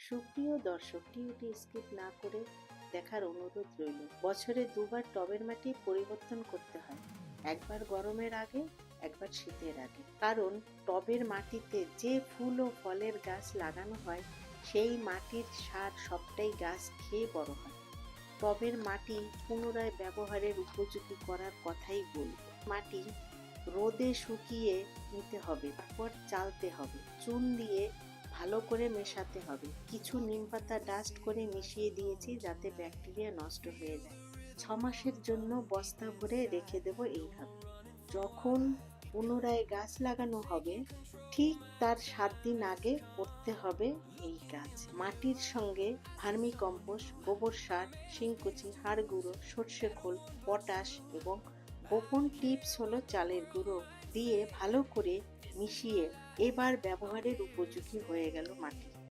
সুপ্রিয় দর্শক, ভিডিওটি স্কিপ না করে দেখার অনুরোধ রইল। বছরে দুবার টবের মাটি পরিবর্তন করতে হয়, একবার গরমের আগে, একবার শীতের আগে। কারণ টবের মাটিতে যে ফুল ও ফলের গাছ লাগানো হয় সেই মাটির সার সবটাই গাছ খেয়ে বড় হয়। টবের মাটি পুনরায় ব্যবহারের উপযোগী করার কথাই বলব। মাটি রোদে শুকিয়ে নিতে হবে, তারপর চালতে হবে, চুন দিয়ে ভালো করে মেশাতে হবে। কিছু নিমপাতা ডাস্ট করে মিশিয়ে দিয়েছি যাতে ব্যাকটেরিয়া নষ্ট হয়ে যায়। 6 মাসের জন্য বস্তা ভরে রেখে দেব এইভাবে। যখন পুনরায় গাছ লাগানো হবে ঠিক তার 7 দিন আগে করতে হবে এই কাজ। মাটির সঙ্গে ভার্মি কম্পোস্ট, গোবর সার, শিংকুচি, হাড় গুঁড়ো, সর্ষে খোল, পটাশ এবং গোপন টিপস হলো চালের গুঁড়ো দিয়ে ভালো করে মিশিয়ে এবার ব্যবহারের উপযোগী হয়ে গেল মাটি।